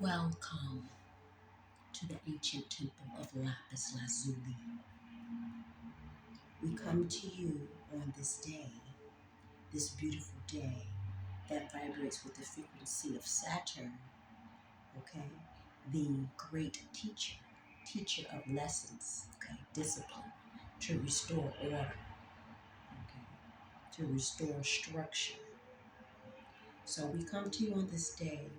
Welcome to the ancient temple of Lapis Lazuli. We come to you on this day, this beautiful day that vibrates with the frequency of Saturn, okay? The great teacher, teacher of lessons, okay? Discipline, to restore order, okay? To restore structure. So we come to you on this day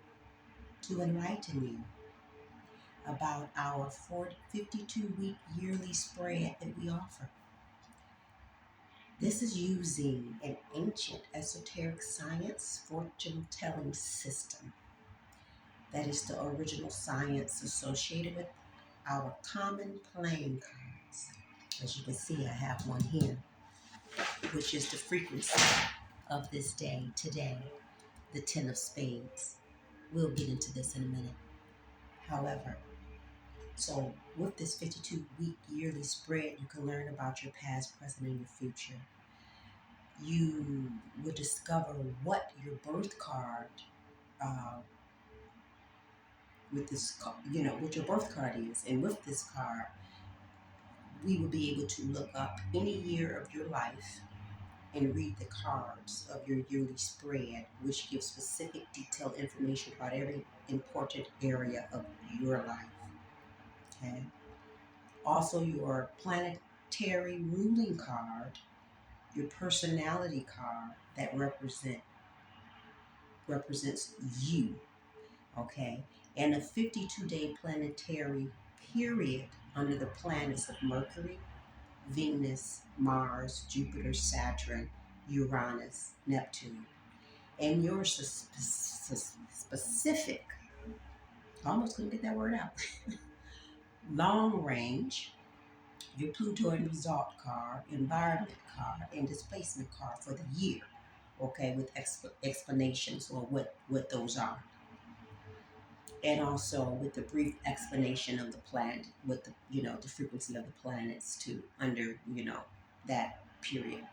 to enlighten you about our 52-week yearly spread that we offer. This is using an ancient esoteric science fortune telling system that is the original science associated with our common playing cards. As you can see, I have one here, which is the frequency of this day, today, the 10 of spades. We'll get into this in a minute. However, so with this 52-week yearly spread, you can learn about your past, present, and your future. You will discover what your birth card, uh, what your birth card is. And with this card, we will be able to look up any year of your life and read the cards of your yearly spread, which gives specific detailed information about every important area of your life. Okay. Also, your planetary ruling card, your personality card that represents you. Okay, and a 52-day planetary period under the planets of Mercury, Venus, Mars, Jupiter, Saturn, Uranus, Neptune. And your specific, I almost couldn't get that word out, long range, your Pluto and result card, environment card, and displacement card for the year. Okay, with explanations on what those are. And also with the brief explanation of the planet, with the frequency of the planets to under that period.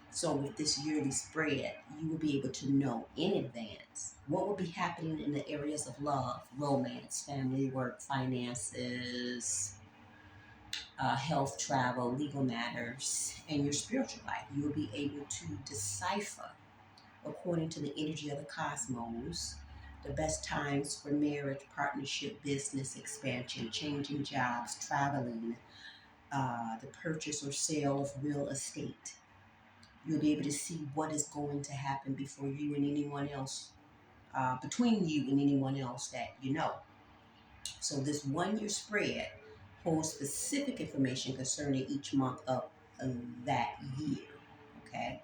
So with this yearly spread, you will be able to know in advance what will be happening in the areas of love, romance, family, work, finances, health, travel, legal matters, and your spiritual life. You will be able to decipher, according to the energy of the cosmos, the best times for marriage, partnership, business expansion, changing jobs, traveling, the purchase or sale of real estate. You'll be able to see what is going to happen before you and anyone else, between you and anyone else that you know. So this 1 year spread holds specific information concerning each month of that year. Okay.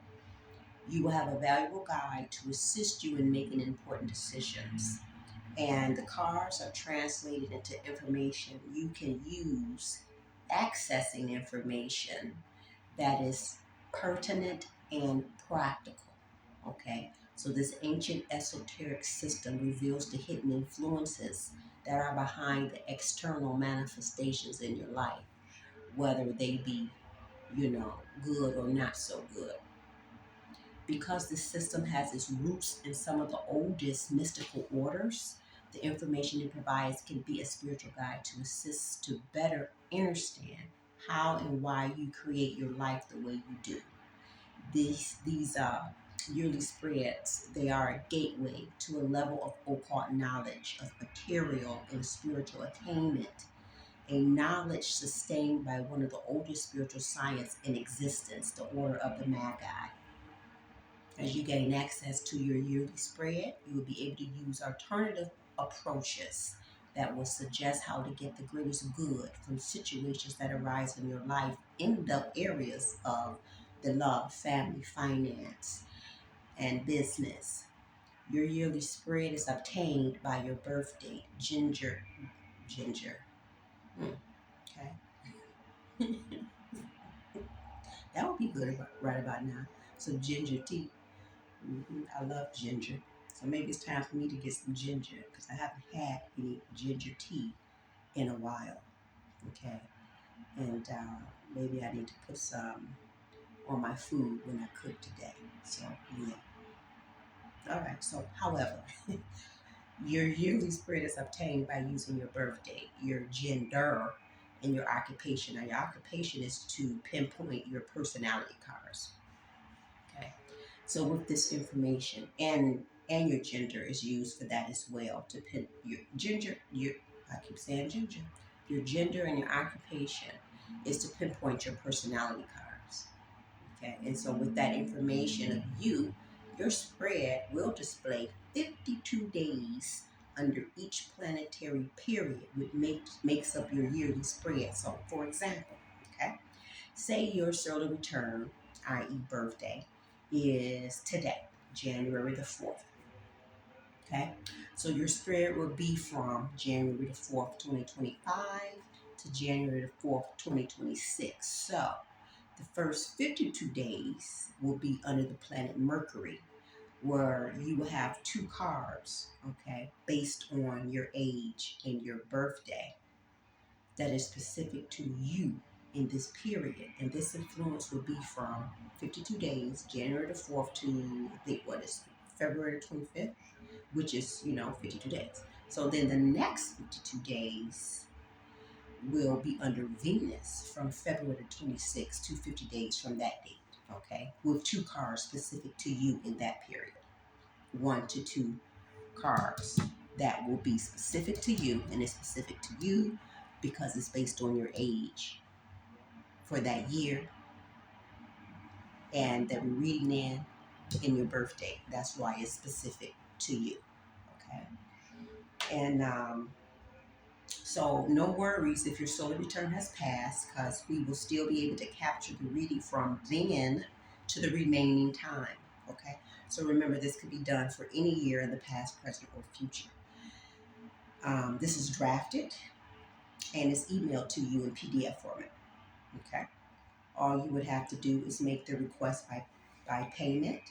You will have a valuable guide to assist you in making important decisions. And the cards are translated into information you can use, accessing information that is pertinent and practical. Okay, so this ancient esoteric system reveals the hidden influences that are behind the external manifestations in your life, whether they be, good or not so good. Because the system has its roots in some of the oldest mystical orders, the information it provides can be a spiritual guide to assist to better understand how and why you create your life the way you do. These yearly spreads, they are a gateway to a level of occult knowledge of material and spiritual attainment, a knowledge sustained by one of the oldest spiritual science in existence, the Order of the Magi. As you gain access to your yearly spread, you will be able to use alternative approaches that will suggest how to get the greatest good from situations that arise in your life in the areas of the love, family, finance, and business. Your yearly spread is obtained by your birth date, ginger. Okay, that would be good right about now. So ginger tea. I love ginger. So maybe it's time for me to get some ginger because I haven't had any ginger tea in a while. Okay. And maybe I need to put some on my food when I cook today. So, yeah. All right. So, however, Your yearly spread is obtained by using your birth date, your gender, and your occupation. Now, your occupation is to pinpoint your personality cards. Okay. So with this information and your gender is used for that as well to pin your gender. Your I keep saying gender. Your gender and your occupation is to pinpoint your personality cards. Okay. And so with that information of you, your spread will display 52 days under each planetary period, which makes up your yearly spread. So for example, okay, say your solar return, i.e., birthday, is today, January the 4th. Okay, so your spread will be from January the 4th, 2025 to January the 4th, 2026. So the first 52 days will be under the planet Mercury, where you will have two cards, okay, based on your age and your birthday that is specific to you in this period. And this influence will be from 52 days, January the 4th to, I think, what is February 25th, which is, 52 days. So then the next 52 days will be under Venus from February 26th to 50 days from that date, okay, with two cards specific to you in that period. 1 to 2 cards that will be specific to you, and it's specific to you because it's based on your age for that year and that we're reading in your birthday. That's why it's specific to you. Okay. And so no worries if your solar return has passed, because we will still be able to capture the reading from then to the remaining time. Okay. So remember, this could be done for any year in the past, present, or future. This is drafted and it's emailed to you in PDF format. Okay. All you would have to do is make the request by payment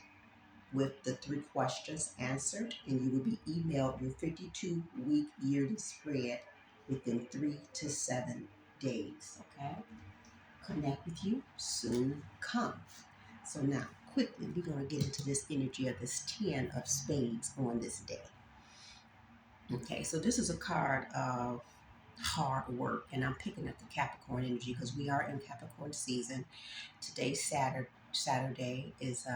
with the 3 questions answered, and you will be emailed your 52-week yearly spread within 3 to 7 days. Okay. Connect with you soon come. So now, quickly, we're going to get into this energy of this 10 of spades on this day. Okay, so this is a card of hard work, and I'm picking up the Capricorn energy because we are in Capricorn season. Today's Saturday is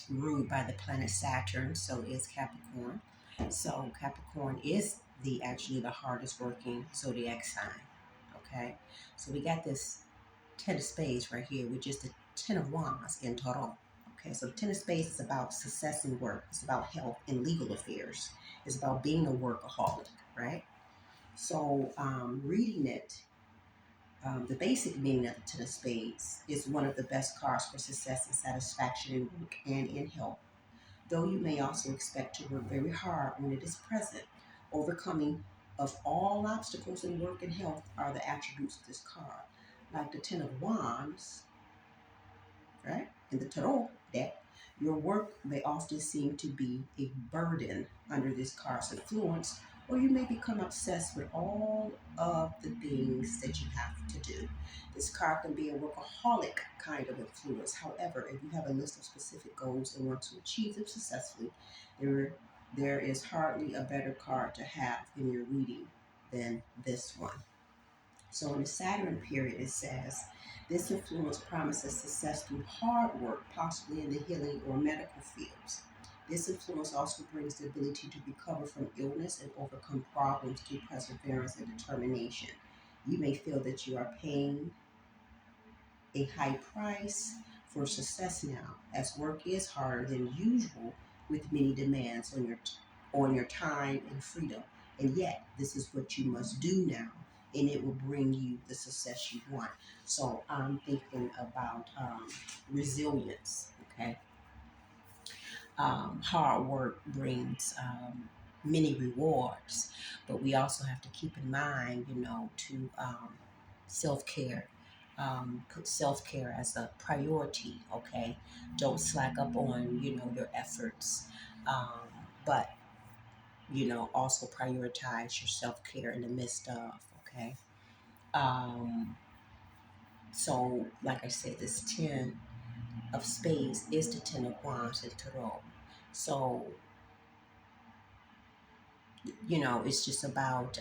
ruled by the planet Saturn, so is Capricorn. So Capricorn is actually the hardest working zodiac sign. Okay, so we got this 10 of spades right here, which is the 10 of wands in Tarot. Okay, so the 10 of spades is about success in work. It's about health and legal affairs. It's about being a workaholic, right? So reading it, the basic meaning of the 10 of spades is one of the best cards for success and satisfaction in work and in health. Though you may also expect to work very hard when it is present, overcoming of all obstacles in work and health are the attributes of this card. Like the 10 of wands, right? In the tarot deck, your work may often seem to be a burden under this card's influence, or you may become obsessed with all of the things that you have to do. This card can be a workaholic kind of influence. However, if you have a list of specific goals and want to achieve them successfully, there is hardly a better card to have in your reading than this one. So in the Saturn period, it says, this influence promises success through hard work, possibly in the healing or medical fields. This influence also brings the ability to recover from illness and overcome problems through perseverance and determination. You may feel that you are paying a high price for success now, as work is harder than usual with many demands on your time and freedom. And yet, this is what you must do now, and it will bring you the success you want. So I'm thinking about resilience. Okay, hard work brings many rewards, but we also have to keep in mind, to self care. Put self care as a priority. Okay, don't slack up on your efforts, but also prioritize your self care in the midst of. Okay, um, so like I said, this 10 of spades is the 10 of wands in tarot. So It's just about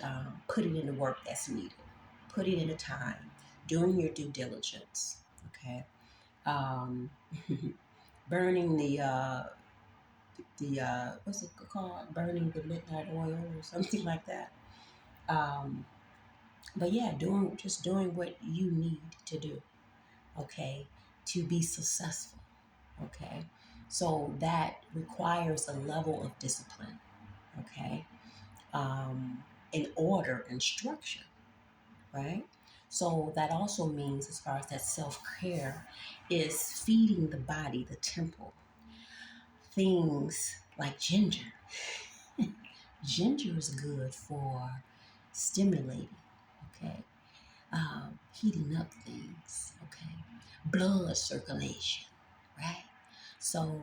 putting in the work that's needed, putting in the time, doing your due diligence. Okay. Um, burning the what's it called? Burning the midnight oil or something like that. Um, but yeah, doing what you need to do. Okay, to be successful. Okay, so that requires a level of discipline. Okay, in order and structure. Right. So that also means, as far as that self care, is feeding the body, the temple, things like ginger. Ginger is good for stimulating, okay, heating up things, okay, blood circulation, right? So,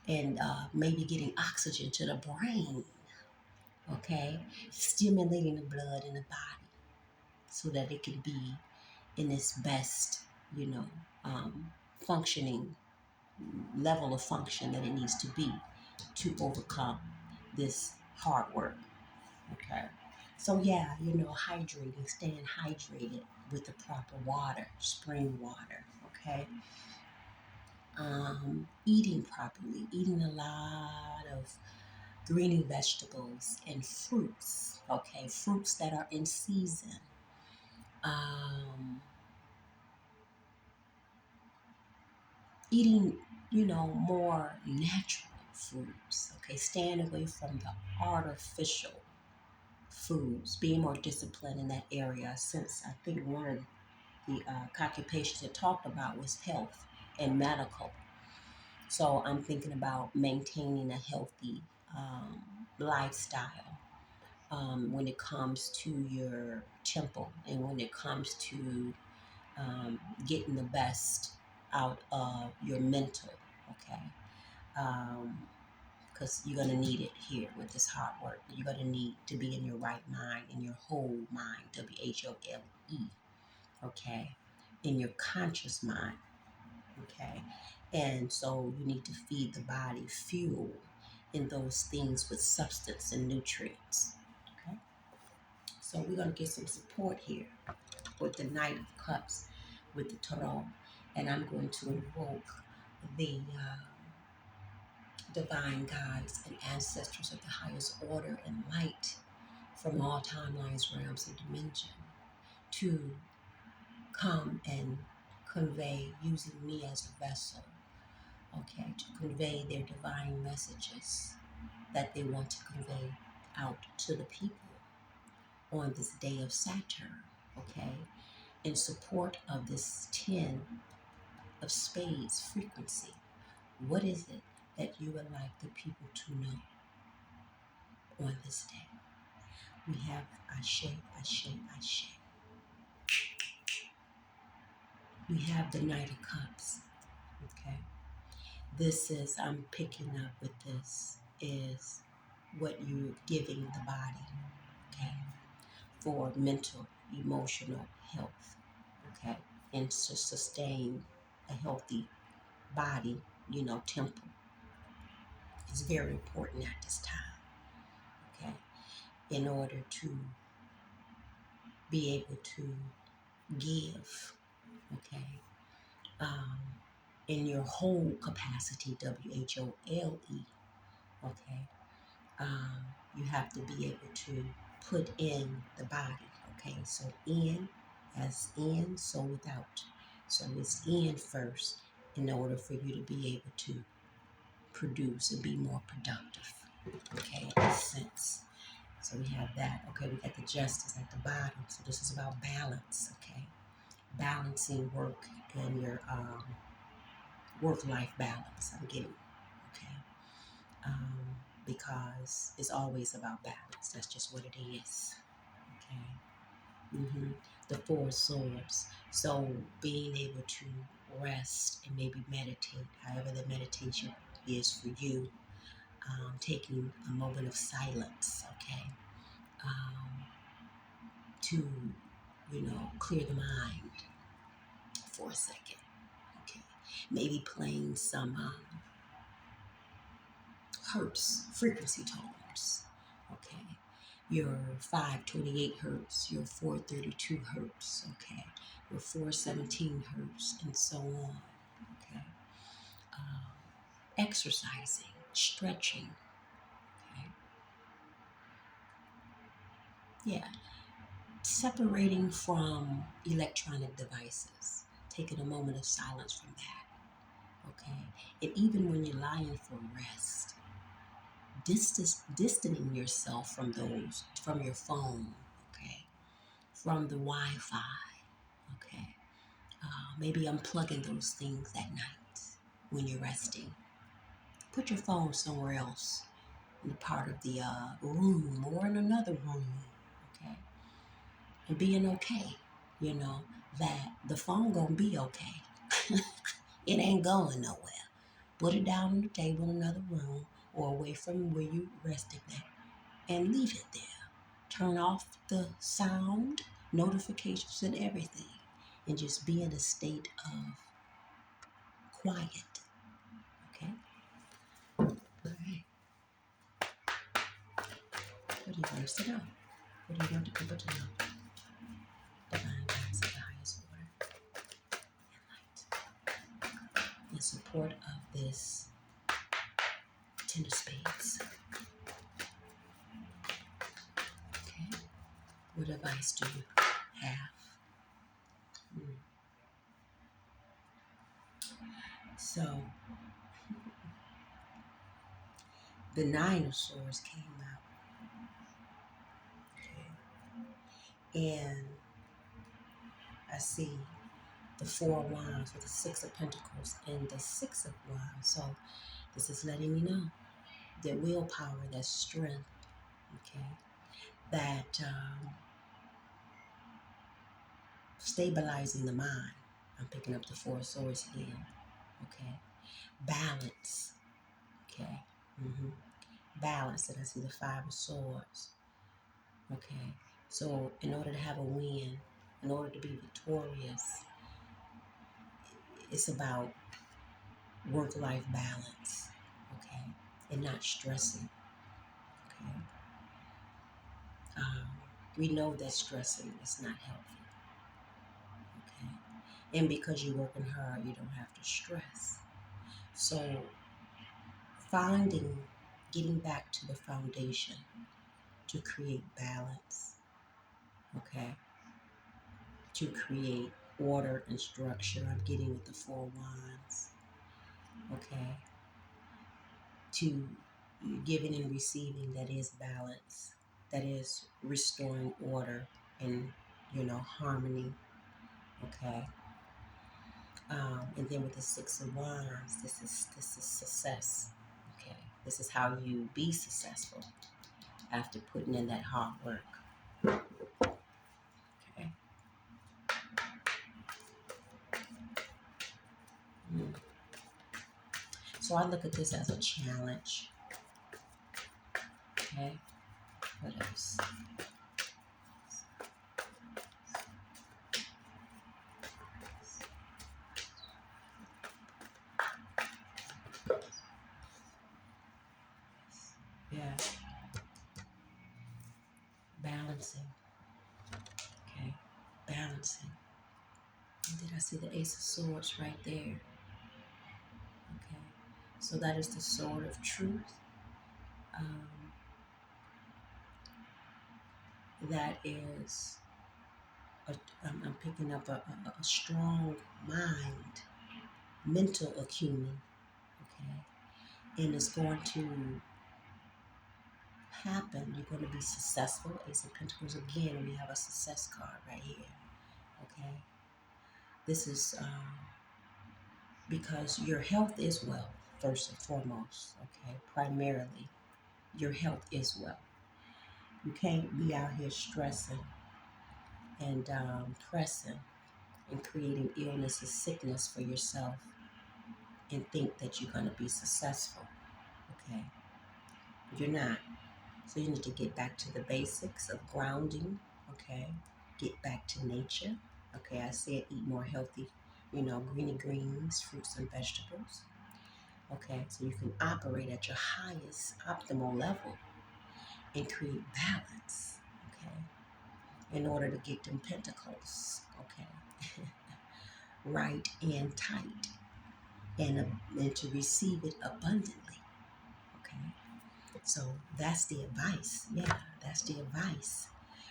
and maybe getting oxygen to the brain, okay, stimulating the blood in the body so that it can be in its best, you know, functioning level of function that it needs to be to overcome this hard work. Okay. So yeah, hydrating, staying hydrated with the proper water, spring water. Okay. Eating properly, eating a lot of greeny vegetables and fruits. Okay, fruits that are in season. Um, Eating, more natural foods. Okay, staying away from the artificial foods, being more disciplined in that area. Since I think one of the occupations it talked about was health and medical. So I'm thinking about maintaining a healthy lifestyle when it comes to your temple and when it comes to getting the best out of your mental. Okay. Because you're going to need it here with this hard work. You're going to need to be in your right mind, in your whole mind, WHOLE, okay, in your conscious mind, okay. And so you need to feed the body fuel in those things with substance and nutrients, okay. So we're going to get some support here with the Knight of Cups, with the Tarot, and I'm going to invoke the divine guides and ancestors of the highest order and light from all timelines, realms, and dimension to come and convey, using me as a vessel, okay, to convey their divine messages that they want to convey out to the people on this day of Saturn, okay, in support of this 10 of spades frequency. What is it that you would like the people to know on this day? We have Ashe, Ashe, Ashe. We have the Knight of Cups, okay? This is, I'm picking up with this, is what you're giving the body, okay? For mental, emotional health, okay? And to sustain a healthy body, temple is very important at this time, okay? In order to be able to give, okay? Um, in your whole capacity, WHOLE, okay? You have to be able to put in the body, okay? So in, as in, so without. So it's in first in order for you to be able to produce and be more productive, okay, in a sense. So we have that, okay? We got the justice at the bottom. So this is about balance, okay? Balancing work and your work-life balance, I'm getting, okay? Because it's always about balance. That's just what it is, okay? The Four of Swords. So being able to rest and maybe meditate, however the meditation is for you, taking a moment of silence, okay, to, clear the mind for a second, okay? Maybe playing some hertz frequency tones, okay? your 528 hertz, your 432 hertz, okay, your 417 hertz, and so on, okay. Exercising, stretching, okay. Yeah, separating from electronic devices, taking a moment of silence from that, okay. And even when you're lying for rest, distancing yourself from those, from your phone, okay, from the Wi-Fi, okay. Maybe unplugging those things at night when you're resting. Put your phone somewhere else in the part of the room or in another room, okay? And being okay, you know, that the phone gonna be okay. It ain't going nowhere. Put it down on the table in another room or away from where you resting at and leave it there. Turn off the sound, notifications, and everything, and just be in a state of quiet. Okay? All right. What do you want us to know? What do you want the people to know? Divine guidance of the highest order and light. In support of this Ten of Spades. Okay? What advice do you have? So, the Nine of Swords came out. Okay? And I see the Four of Wands with the Six of Pentacles and the Six of Wands. So, this is letting me know that willpower, that strength, okay, that stabilizing the mind. I'm picking up the Four of Swords again, okay, balance, okay, balance, and I see the Five of Swords, okay. So in order to have a win, in order to be victorious, it's about work-life balance, okay, and not stressing, okay. We know that stressing is not healthy, okay, and because you're working hard, you don't have to stress. So getting back to the foundation to create balance, okay, to create order and structure. I'm getting with the Four Wands, okay, to giving and receiving, that is balance, that is restoring order and, harmony, okay. And then with the Six of Wands, this is success, okay. This is how you be successful after putting in that hard work, okay. So I look at this as a challenge, okay. What else? Yeah. Balancing. Okay. Balancing. And then I see the Ace of Swords right there. Okay. So that is the sword of truth. That is, I'm picking up a strong mind, mental acumen. Okay. And it's going to happen. You're going to be successful. Ace of Pentacles again. We have a success card right here. Okay. This is because your health is wealth, first and foremost. Okay. Primarily, your health is wealth. You can't be out here stressing and pressing and creating illness and sickness for yourself and think that you're going to be successful. Okay. You're not. So you need to get back to the basics of grounding, okay? Get back to nature, okay? I said eat more healthy, greeny greens, fruits and vegetables, okay? So you can operate at your highest optimal level and create balance, okay, in order to get them pentacles, okay, right and tight, and to receive it abundantly, okay. So that's the advice. Yeah, that's the advice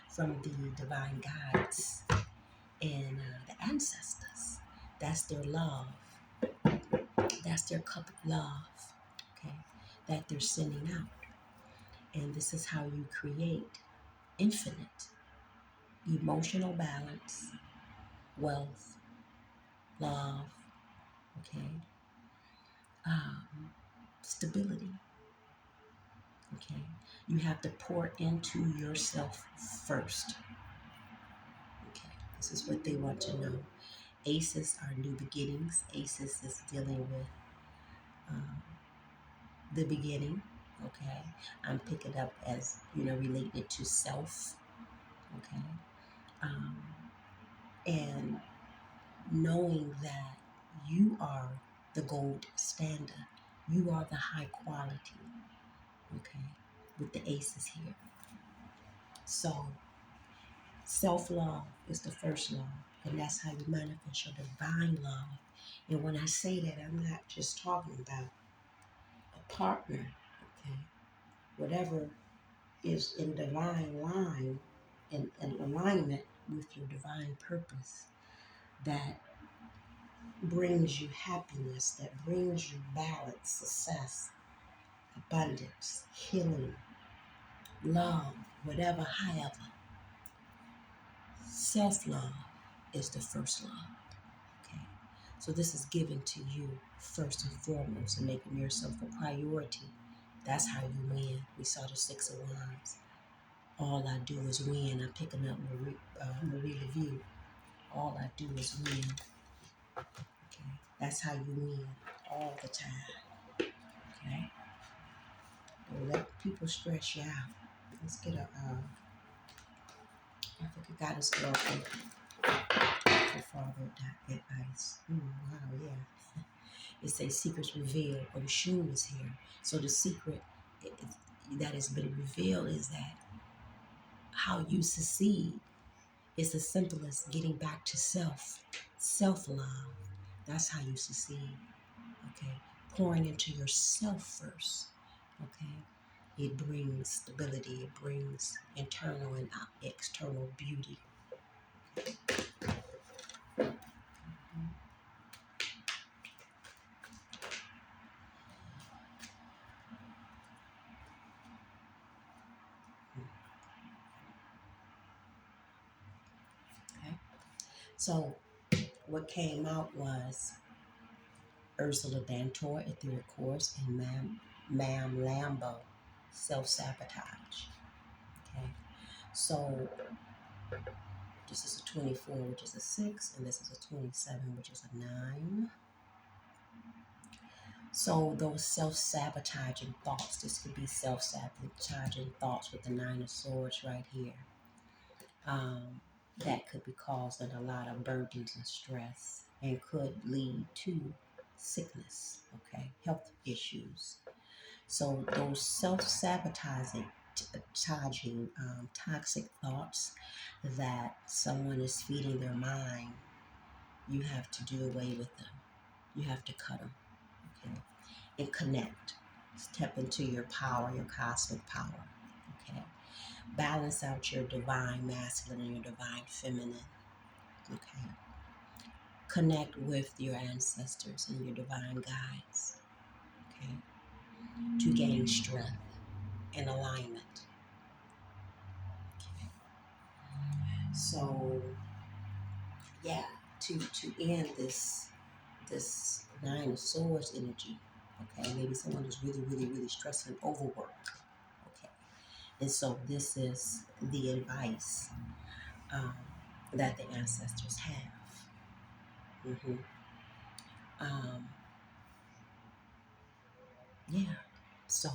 from the divine guides and the ancestors. That's their love. That's their cup of love, okay, that they're sending out. And this is how you create infinite emotional balance, wealth, love, okay, stability, okay. You have to pour into yourself first, okay. This is what they want to know. Aces are new beginnings. Aces is dealing with um, the beginning, okay. I'm picking up as, related to self, okay. Um, and knowing that you are the gold standard, you are the high quality, okay, with the aces here. So self-love is the first love, and that's how you manifest your divine love. And when I say that, I'm not just talking about a partner, okay, whatever is in divine line and in alignment with your divine purpose, that brings you happiness, that brings you balance, success, abundance, healing, love, whatever, however. Self-love is the first love, okay? So this is given to you first and foremost, and making yourself a priority. That's how you win. We saw the Six of Wands. All I do is win. I'm picking up Marie Leview. All I do is win. Okay, that's how you win all the time. Okay, don't let people stress you out. Let's get a Africa Goddess Oracle for Father advice. Wow, yeah. It says secrets revealed. Oshun is here. So the secret that has been revealed is that how you succeed is as simple as getting back to self-love. That's how you succeed. Okay, pouring into yourself first. Okay, it brings stability. It brings internal and external beauty. Okay, so what came out was Ursula Dantor, Etheric Course, and Ma'am Lambo, self-sabotage. Okay, so this is a 24, which is a 6, and this is a 27, which is a 9. So those self-sabotaging thoughts, this could be self-sabotaging thoughts with the 9 of Swords right here. That could be causing a lot of burdens and stress and could lead to sickness, okay, health issues. So those self-sabotaging toxic thoughts that someone is feeding their mind, you have to do away with them. You have to cut them, okay, and connect. Step into your power, your cosmic power, okay. Balance out your divine masculine and your divine feminine, okay. Connect with your ancestors and your divine guides, okay, to gain strength and alignment. Okay. So yeah, to end this 9 of Swords energy, okay, maybe someone is really, really, really stressing overwork, okay, and so this is the advice that the ancestors have. Mm-hmm. Um, yeah, so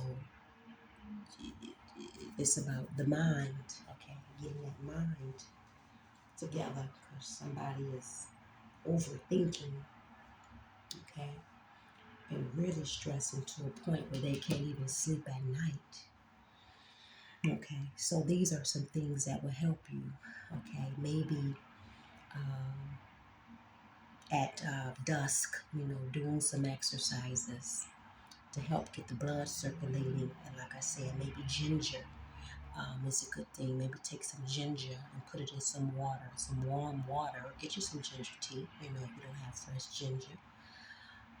it's about the mind, okay, getting that mind together because somebody is overthinking, okay, and really stressing to a point where they can't even sleep at night. Okay, so these are some things that will help you. Okay, maybe um, at dusk, doing some exercises to help get the blood circulating. And like I said, maybe ginger is a good thing. Maybe take some ginger and put it in some water, some warm water, or get you some ginger tea, if you don't have fresh ginger.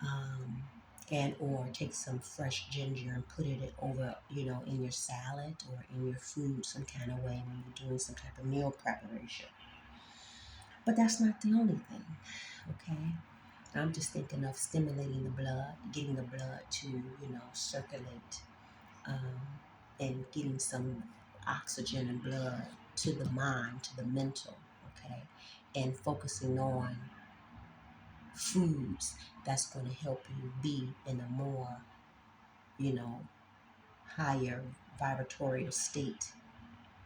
Um, and or take some fresh ginger and put it over, in your salad or in your food some kind of way when you're doing some type of meal preparation. But that's not the only thing, okay? I'm just thinking of stimulating the blood, getting the blood to, circulate, um, and getting some oxygen and blood to the mind, to the mental, okay? And focusing on foods that's going to help you be in a more, you know, higher vibratorial state,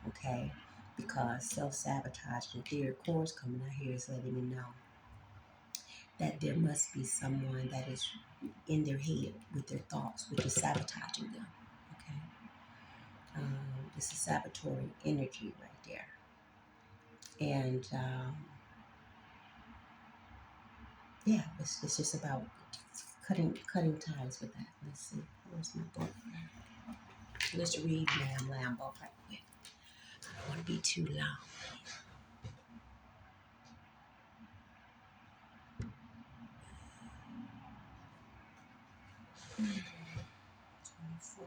okay? Because self-sabotage and theory of course coming out here is letting me know that there must be someone that is in their head with their thoughts, which is sabotaging them, okay? This is saboteur energy right there. And yeah, it's just about cutting ties with that. Let's see, where's my book? Let's read Ma'am Lambo right quick. I don't want to be too long. Mm. 24.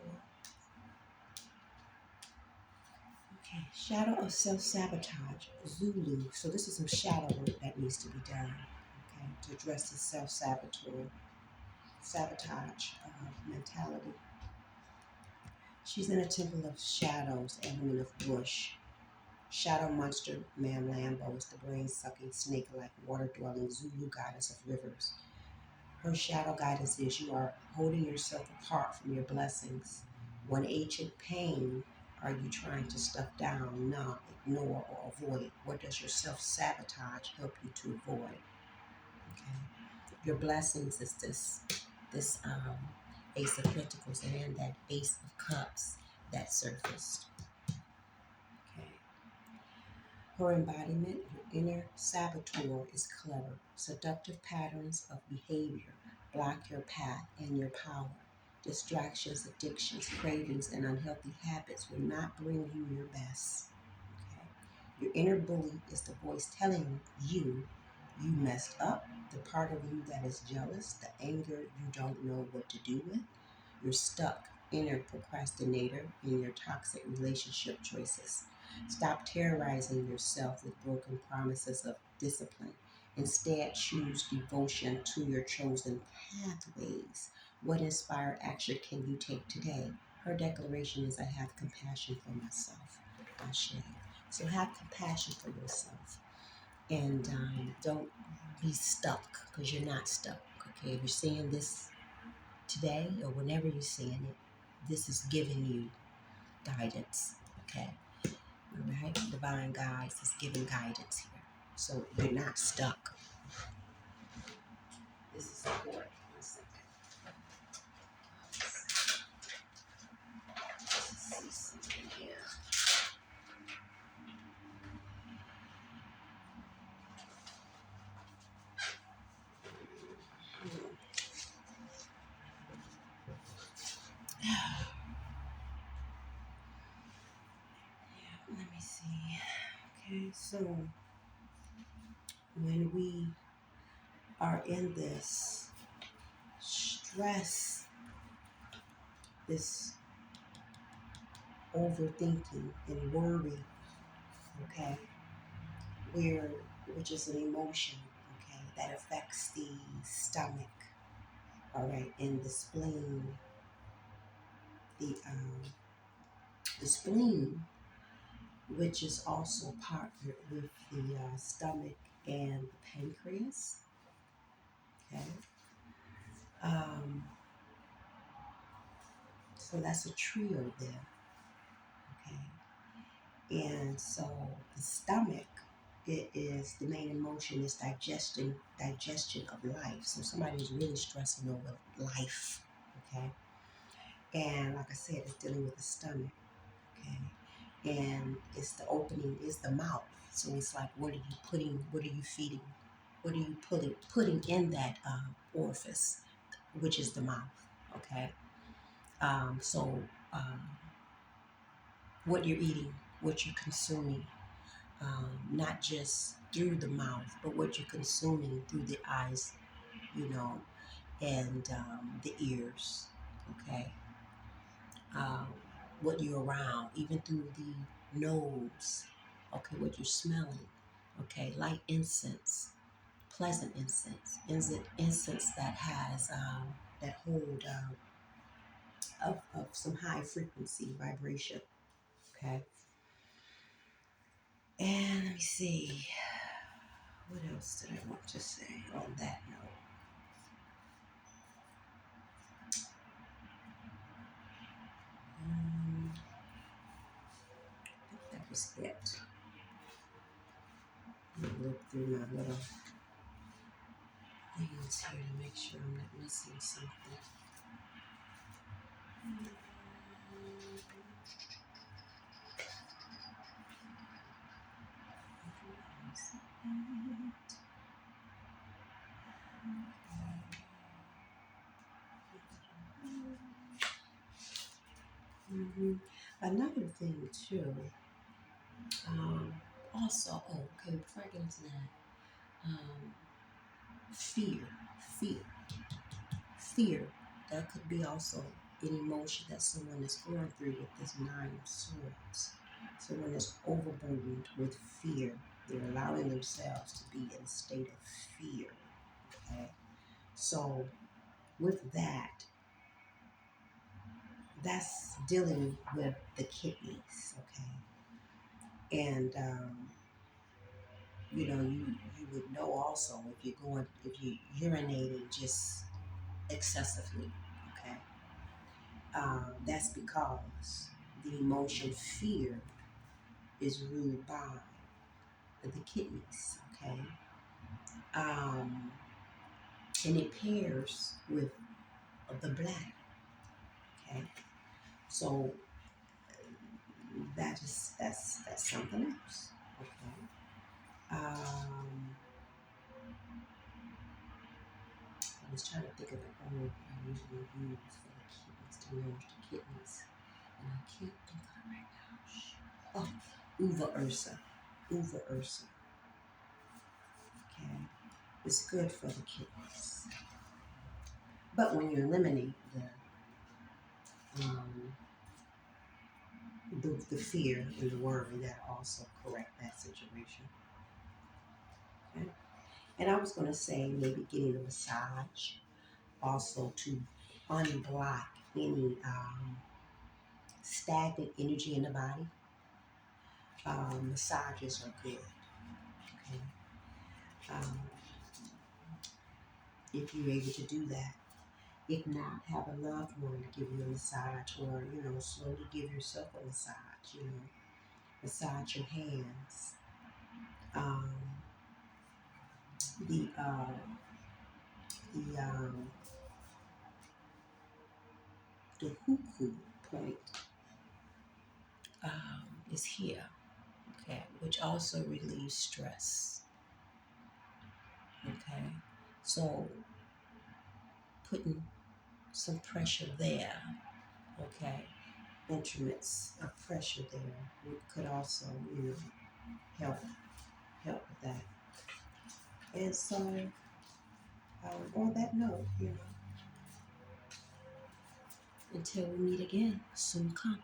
Okay, shadow of self-sabotage, Zulu. So this is some shadow work that needs to be done, okay, to address the sabotage mentality. She's in a temple of shadows and woman of bush. Shadow monster Ma'am Lambo is the brain-sucking, snake-like, water-dwelling Zulu goddess of rivers. Her shadow guidance is you are holding yourself apart from your blessings. What ancient pain are you trying to stuff down, numb, ignore, or avoid? What does your self-sabotage help you to avoid? Okay. Your blessings is this Ace of Pentacles and that Ace of Cups that surfaced. Okay. Her embodiment, your inner saboteur, is clever. Seductive patterns of behavior block your path and your power. Distractions, addictions, cravings, and unhealthy habits will not bring you your best. Okay? Your inner bully is the voice telling you you messed up, the part of you that is jealous, the anger you don't know what to do with. You're stuck, inner procrastinator, in your toxic relationship choices. Stop terrorizing yourself with broken promises of discipline. Instead, choose devotion to your chosen pathways. What inspired action can you take today? Her declaration is I have compassion for myself. Ashe. So have compassion for yourself. And don't be stuck because you're not stuck. Okay, if you're seeing this today or whenever you're seeing it, this is giving you guidance. Okay, all right. Divine guides is giving guidance here, so you're not stuck. This is important. One second. Let's see something here. Let me see. Okay, so when we are in this stress, this overthinking and worry, okay, where which is an emotion, okay, that affects the stomach, all right, and the spleen, which is also partnered with the stomach and the pancreas, okay. Um, so that's a trio there, okay. And so the stomach, it is the main emotion is digestion of life. So somebody is really stressing over life, okay. And like I said, it's dealing with the stomach, okay. and it's the opening is the mouth. So it's like, what are you putting? What are you feeding? What are you putting in that orifice, which is the mouth? Okay. So what you're eating, what you're consuming, not just through the mouth, but what you're consuming through the eyes, you know, and the ears. Okay. um, what you're around, even through the nose, okay, what you're smelling, okay, like incense, pleasant incense, incense that has, that hold of some high frequency vibration, okay. And let me see, what else did I want to say on that note? I think that was it. Let me look through my little things here to make sure I'm not missing something. hmm Another thing too, also, oh, okay, before I get into that, um, fear, fear, fear. That could be also an emotion that someone is going through with this Nine of Swords. Someone is overburdened with fear. They're allowing themselves to be in a state of fear. Okay, so with that, that's dealing with the kidneys. Okay, and you would know also if you're urinating just excessively, okay. That's because the emotion fear is ruled by the kidneys, okay. um, and it pairs with the bladder, okay. So that's something else, okay. I was trying to think of the herb I usually use for the kidneys, to nourish the kidneys. And I can't think of it right now. Oh, uva ursa. Uva ursa. Okay. It's good for the kidneys. But when you eliminate the fear and the worry, that also correct that situation. Okay. And I was going to say maybe getting a massage also to unblock any stagnant energy in the body. Massages are good. Okay. Um, if you're able to do that. If not, have a loved one to give you a massage, or slowly give yourself a massage. Massage your hands. Um, the the the huku point is here. Okay, which also relieves stress. Okay, so putting some pressure there. Okay, instruments of pressure there could also help with that. And so on that note, until we meet again, soon come.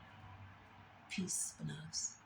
Peace, beloveds.